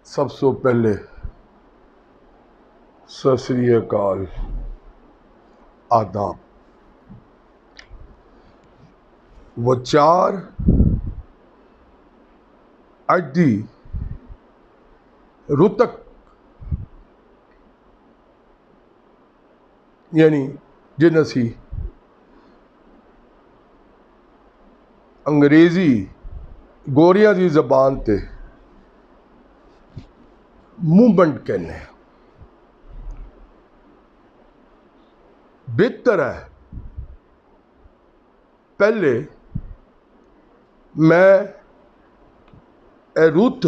सब तो पहले सत श्री अकाल, आदाब। विचार अज दी रुतक यानी जिन असी अंग्रेजी गोरिया की जबान ते मूवमेंट कहने बेहतर है पहले मैं रुत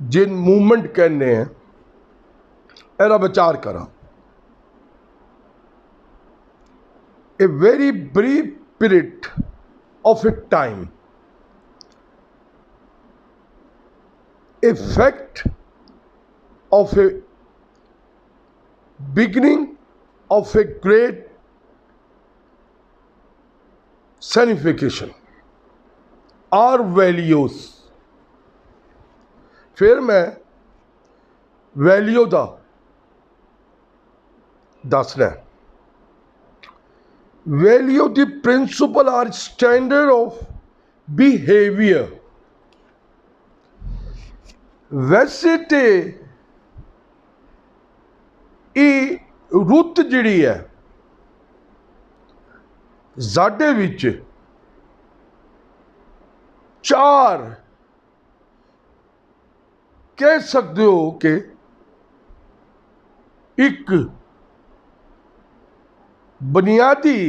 जिन मूवमेंट कहने हैं एरा विचार करा। A very brief period of A time, effect of a beginning of a great signification or values। फिर मैं वैल्यू का दसना। Value the principle are standard of behaviour. वैसे तो ये रुत जिहड़ी है साडे विच चार कह सकते हो कि एक बुनियादी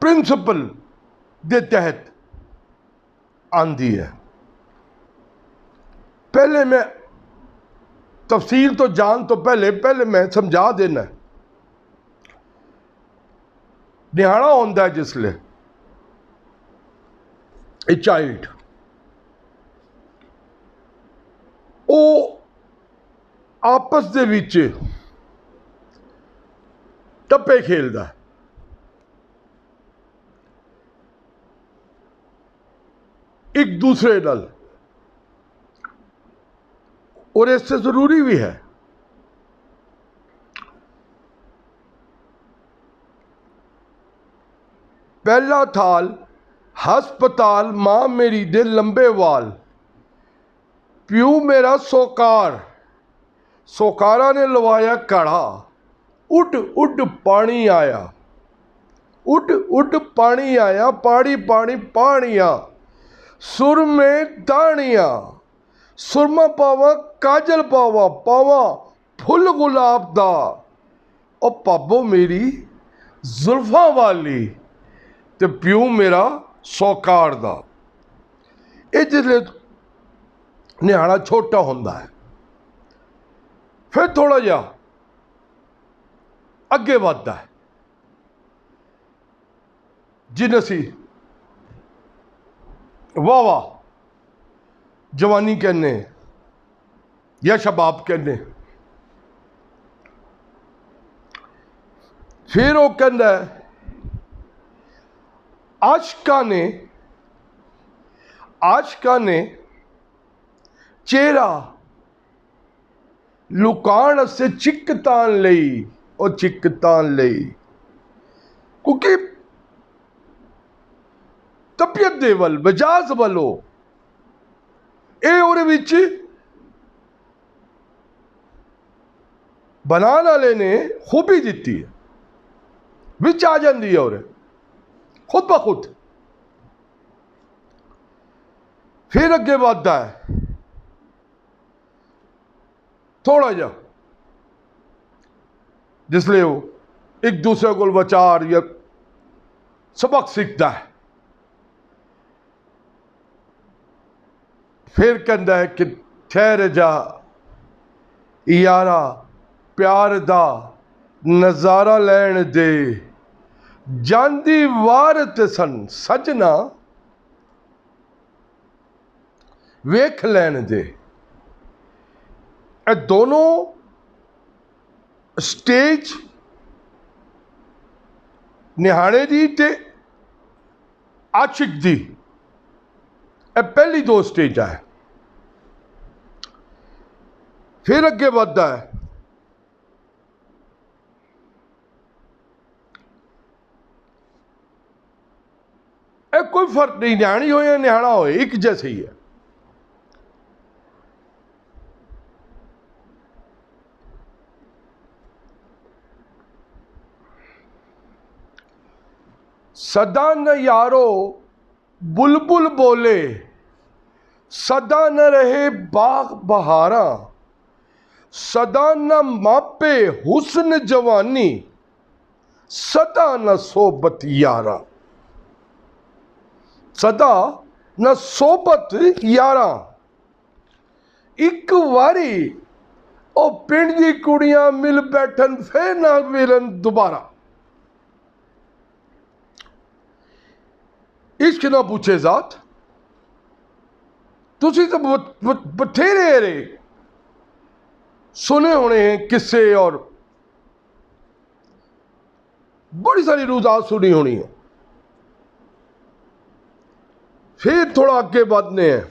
प्रिंसिपल के तहत आंदी है। पहले मैं तफसील तो जान तो पहले मैं समझा देना। निहाड़ा होंदा है जिसले ए चाइल्ड वो आपस दे विच टप्पे खेलदा है। एक दूसरे नाल, और इससे जरूरी भी है पहला थाल हस्पताल, मां मेरी दे लंबे वाल, प्यू मेरा सोकार, सोकारा ने लवाया काढ़ा, उठ उठ पानी आया, उठ उठ पानी आया, पानी पानी पानिया, सुर में दानिया, सुरमा पावा काजल पावा, पावा फुल गुलाब दा, ओ पाबो मेरी जुल्फा वाली, ते प्यू मेरा सौकार दा। ये जिसले निहाड़ा छोटा होंदा है फिर थोड़ा जा अगे बढ़ता है जिन असी वाह वाह जवानी कहने या शबाब कहने। फिर वो कहता है आशका ने चेहरा लुकाण से चिक तान लई, और चिक तान लई क्योंकि तबीयत दे वल मिजाज वालो ये ओहदे विच बनाने वाले ने खूबी दिती है, विच आ जाती है और खुद ब खुद। फिर अगे बढ़ता है थोड़ा जा जिसले वो एक दूसरे को विचार या सबक सीखता है। फिर कहता है कि ठहर जा यारा, प्यार दा नज़ारा लैण दे, जांदी वार ते सन सजना वेख लैण दे। ए दोनों स्टेज निहाणे दी ते आशिक दी पहली दो स्टेजा है। फिर अगे बढ़ता है कोई फर्क नहीं, न्याणी हो या न्याणा हो, एक जैसे ही है। सदा न यारो बुलबुल बोले, सदा न रहे बाग बहारा, सदा न मापे हुस्न जवानी, सदा न सोबत यारा। सदा न सोबत यारा। एक वारी ओ पिंड दी कुड़ियां मिल बैठन फिर ना मिलन दोबारा। इश्क ना पूछे जात। तुसी तो बथेरे सुने होने हैं किस्से और बड़ी सारी रुदात सुनी होनी है। फिर थोड़ा आगे बढ़ने हैं।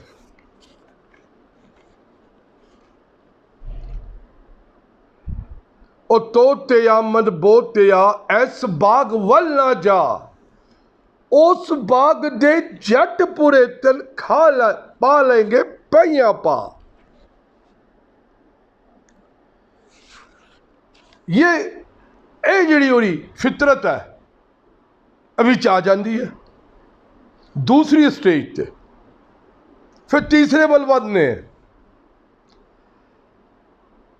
ओ तोतिया मन बोतिया ऐस बाग वल ना जा, उस बाग दे जट पूरे तन पा लेंगे पैया पा। ये जिहड़ी ओरी फितरत है अभी आ जाती है दूसरी स्टेज ते। फिर तीसरे बल बढ़ने।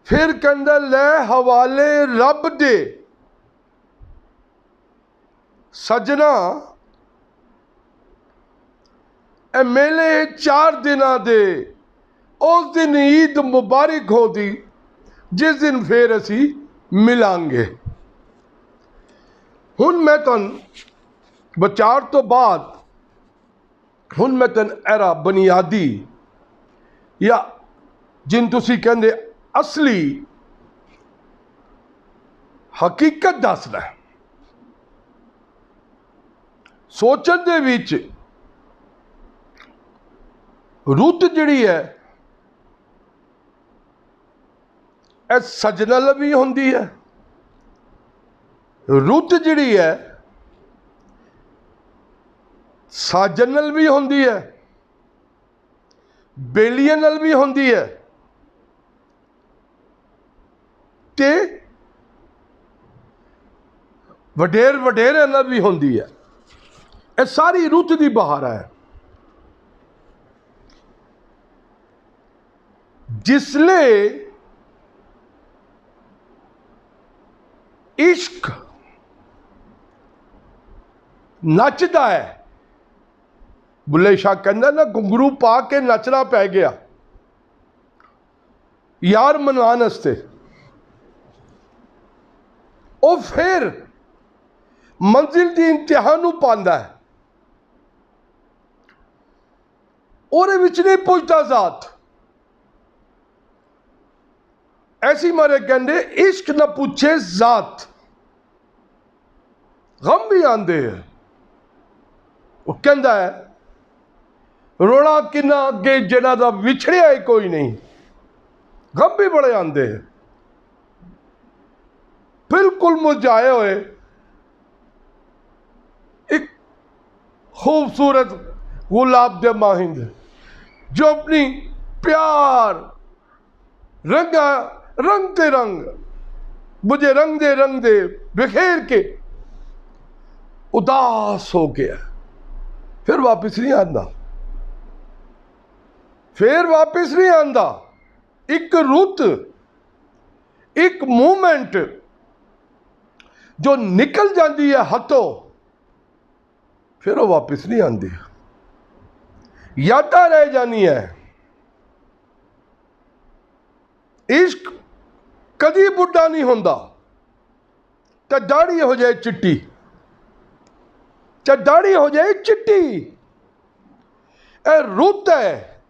फिर कहंदा लै हवाले रब दे सजना, ए मेले 4 दिना दे, उस दिन ईद मुबारक होती जिस दिन फिर असी मिलांगे। हुण मैं तुहानूं विचार तो बाद हुण मैं तुहानूं एरा बुनियादी या जिन तुसी कहंदे असली हकीकत दसदा। सोचण दे विच रुत जिहड़ी है ए सजनल भी हुंदी है, रुत जिहड़ी है साजनल भी हुंदी है, बेलियनल भी हुंदी है ते वडेर वडेरे नाल भी होंदी है। ये सारी रुत दी बहार है। जिसले इश्क नचदा है, बुल्ले शाह कहंदा ना घुंघरू पा के नचना पै गया यार मनवान वास्ते, वो फिर मंजिल की इंतहा नूं पांदा है। ਉਹਦੇ ਵਿੱਚ नहीं पुछता जात। ऐसी मारे कहते इश्क न पूछे जात। गम भी आंदे है। वो कहता है रोना किन्ना अगे जिन्हां दा विछड़िया ही कोई नहीं। गम भी बड़े आंदे है। बिल्कुल मुरझाए हुए एक खूबसूरत गुलाब दे माहिंद जो अपनी प्यार रंगा रंगते रंग मुझे रंग दे बिखेर के उदास हो गया, फिर वापस नहीं आंदा, फिर वापस नहीं आंदा। एक रुत एक मूवमेंट जो निकल जाती है हथों, फिर वो वापस नहीं आती, यादां रह जानी है। इश्क कदी बुढ़ा नहीं होंदा। चाहे दाढ़ी हो जाए चिट्टी, चाहे दाढ़ी हो जाए चिट्टी, ए रुत है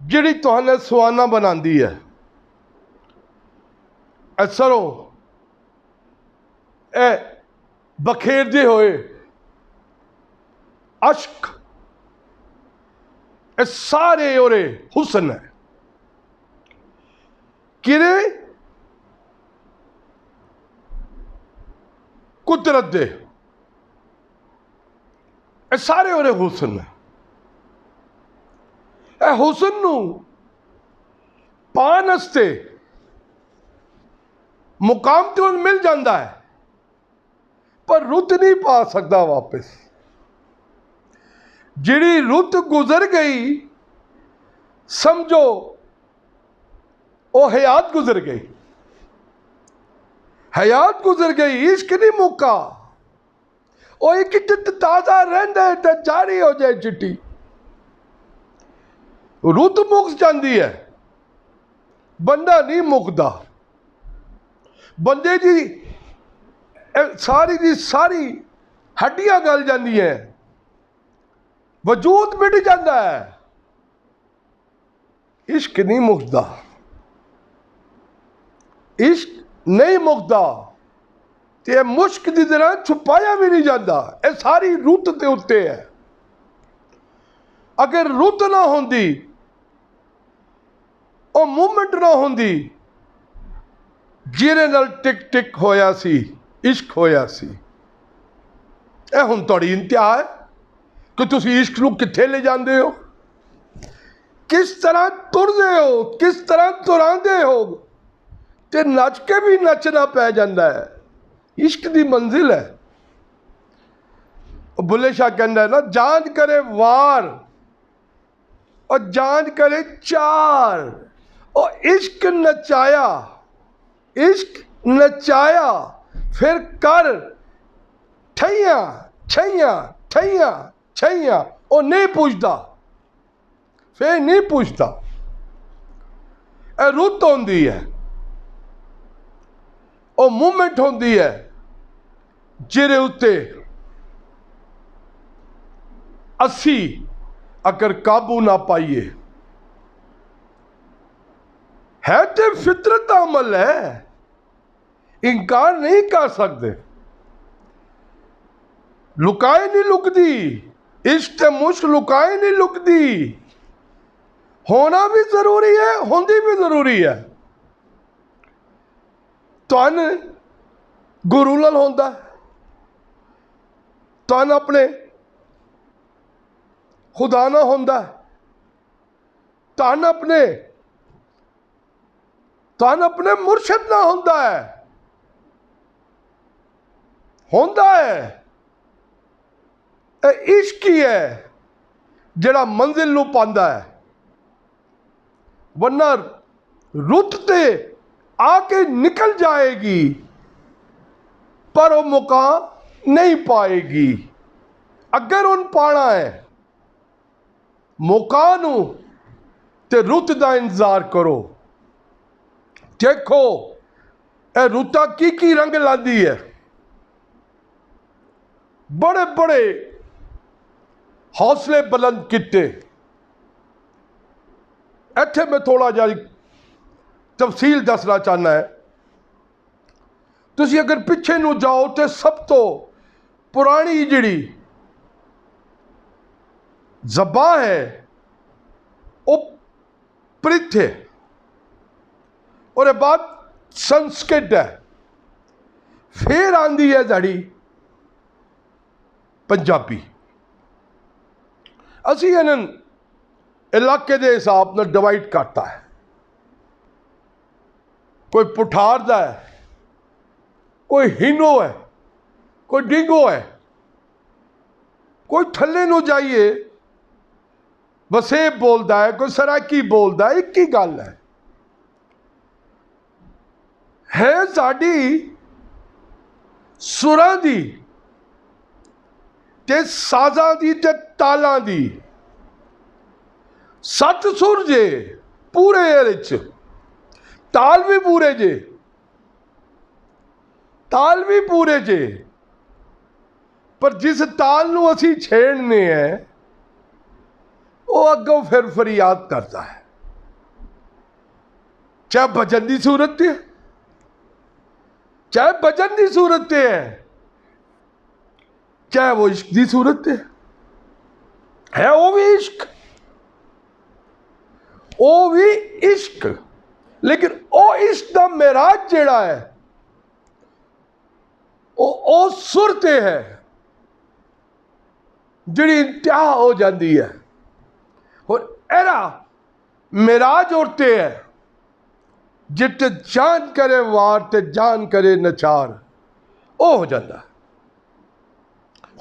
जिहड़ी तुहानू सुहाना बनाती है। सरों ए बखेरदे होए अश्क, ये सारे ओरे हुसन है किरे कुदरत दे, ये सारे ओरे हुसन है। ये हुसन नू पान हस्ते मुकाम तो मिल जाता है, पर रुत नहीं पा सकता वापस। जिहड़ी रुत गुजर गई समझो वो हयात गुजर गई, हयात गुजर गई, इश्क नहीं मुक्का। वो एक ताजा रहिंदा है तो जारी हो जाए चिट्टी। रुत मुक जाती है, बंदा नहीं मुकदा। बंदे की सारी दी सारी हड्डियां गल जाती हैं, वजूद मिट जाता है, इश्क नहीं मुकदा, इश्क नहीं मुकदा। ते मुश्क की तरह छुपाया भी नहीं जाता। ये सारी रुत के उत्ते है। अगर रुत ना होंदी, वो मूवमेंट ना होंदी जिहदे नाल टिक टिक होया सी, इश्क होया सी। ये हुण तुहाडी इंतहा है कि तुसी इश्क नूं कित्थे ले जांदे हो, किस तरह तुरदे हो, किस तरह तुरांदे हो, ते नच के भी नचना पै जांदा है। इश्क दी मंजिल है। बुल्ले शाह कहंदा है ना, जान करे वार और जान करे चार, और इश्क नचाया, इश्क नचाया, फिर कर ठैया छैया ठैया छैया। वो नहीं पूछता, फिर नहीं पूछता। रुत होंदी है, वो मूवमेंट होंदी है जिहदे उत्ते असी अगर काबू ना पाइए। है तो फितरत का अमल है, इनकार नहीं कर सकते। लुकाए नहीं लुकदी, इश्क ते मुश्क लुकाए नहीं लुकदी। होना भी जरूरी है, होंदी भी जरूरी है। तन गुरु नाल होंदा, तन अपने खुदा ना होंदा, तन अपने मुर्शद ना होंदा है, होंदा है। इश्क ही है जिहड़ा मंजिल नूं पांदा है। वरना रुत ते आके निकल जाएगी, पर वो मुकाम नहीं पाएगी। अगर उन पाना है मुकाम नूं ते रुत दा इंतजार करो। देखो ए रुता की रंग लादी है। बड़े बड़े हौसले बुलंद किते। इत्थे मैं थोड़ा जिहा तफसील दसना चाहना है। तुसी अगर पिछे नूं जाओ तो सब तो पुरानी जिहड़ी ज़बान है वो प्रिथ है, और बाद संस्कृत है, फिर आंदी है साड़ी पंजाबी। असी इन्हन इलाके के हिसाब नाल डिवाइड करता है। कोई पुठार दा है, कोई हिनो है, कोई डिंगो है, कोई थल्ले नूं जाइए वसेब बोलता है, कोई सराकी बोलता है। एक ही गल है साडी सुरां दी ते साज़ां दी ते तालां दी। 7 सुर जे पूरे एहदे च, ताल भी पूरे जे, ताल भी पूरे जे, पर जिस ताल नूं असी छेड़ने हैं वो अगों फिर फरियाद करता है। चाहे भजन की सूरत है, चाहे भजन की सूरत है, चाहे वो इश्क की सूरत है। है वो भी इश्क, वो भी इश्क, लेकिन वो इश्क दा मेराज जेड़ा है वो सुरते है जिहड़ी इंतहा हो जाती है। और एरा मेराज उठते है जित जान करे वार ते जान करे नचार, वो हो जाता है।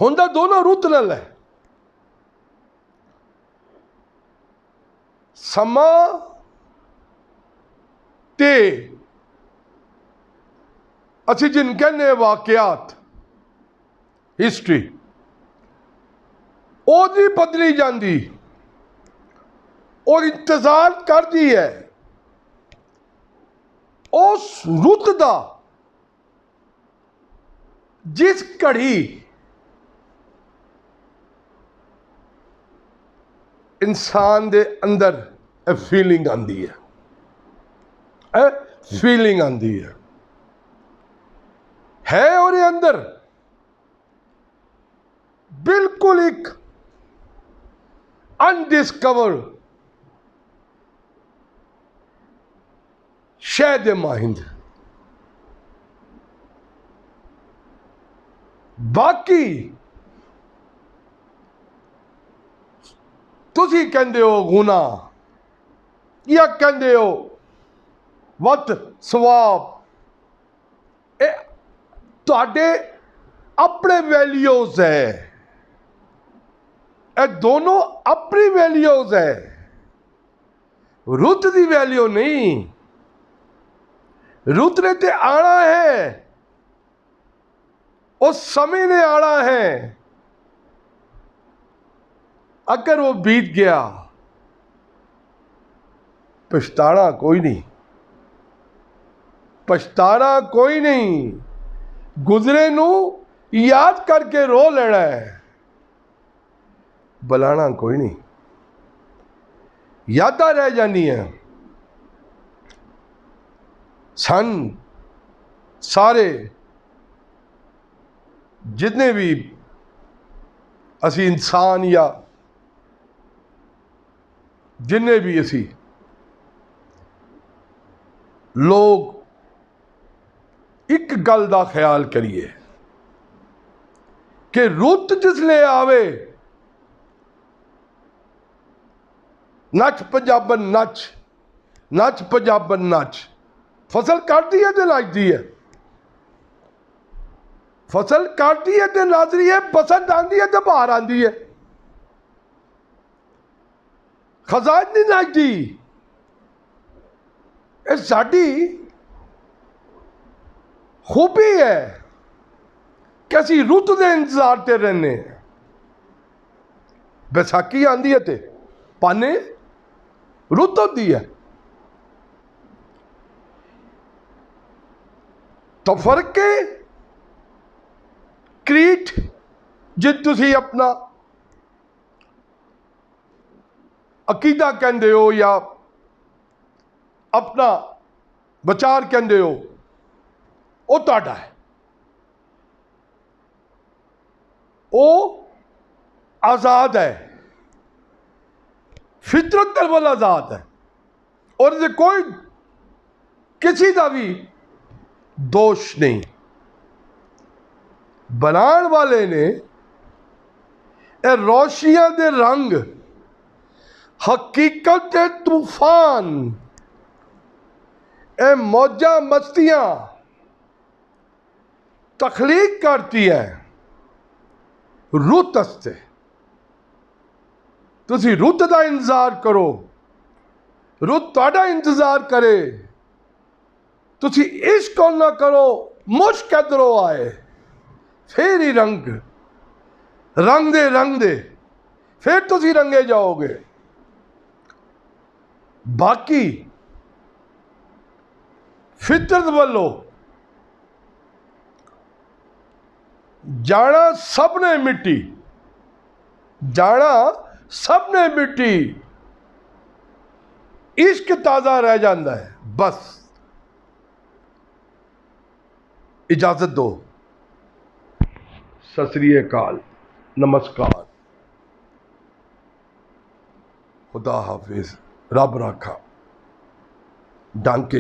हुंदा दोनों रुत नाल है। समा ते असी जिन कहने वाकयात हिस्ट्री ओदी बदली जाती और इंतजार करती है उस रुत दा जिस घड़ी इंसान दे अंदर फीलिंग आती है, फीलिंग आती है और अंदर बिल्कुल एक अनडिस्कवर्ड शहद माहिंद। बाकी तुसी कहंदे हो गुना या कहंदे हो वत सवाब, ये तुहाडे अपने वैल्यूज है, ये दोनों अपनी वैल्यूज है, रुत की वैल्यू नहीं। रुत ने ते आना है, उस समय ने आना है। अगर वो बीत गया पछताना कोई नहीं, पछताना कोई नहीं। गुजरे नू याद करके रो लेना है, बुलाना कोई नहीं। यादां रह जानी है। सन सारे जितने भी असी इंसान या जिन्ने भी असी लोग एक गल का ख्याल करिए कि रुत जिसले आवे नच पंजाबन नच, नच पंजाबन नच। फसल काटती है तो नचती है, फसल काटती है तो नचती है, बसंत आती है तो बहार आती है। खजान नहीं नचती। ये साडी खूबी है कि असी रुत के इंतजार ते रहने। बैसाखी आती है तो पाने रुत होती है। तो फर्क है क्रीट जिन तुसी अपना अकीदा कहते हो या अपना विचार कहते हो, वो तुहाडा है, वो आज़ाद है, फितरत वाल आज़ाद है और इसे कोई किसी का भी दोष नहीं। बनाने वाले ने ए रोशियां दे रंग, हकीकत के तूफान, ए मौजा मस्तियां तखलीक करती है रुत हस्ते। तुसी रुत का इंतजार करो, रुत तुहाडा इंतजार करे। तुसी इश्क ना करो, मुश्क इधरों आए, फिर ही रंग रंग दे फिर तुसी रंगे जाओगे। बाकी फितरत वालों जाना सबने मिट्टी, जाना सबने मिट्टी। इश्क ताज़ा रह जाता है। बस इजाजत दो। सत श्री अकाल, नमस्कार। खुदा हाफिज, रब राखा। डांके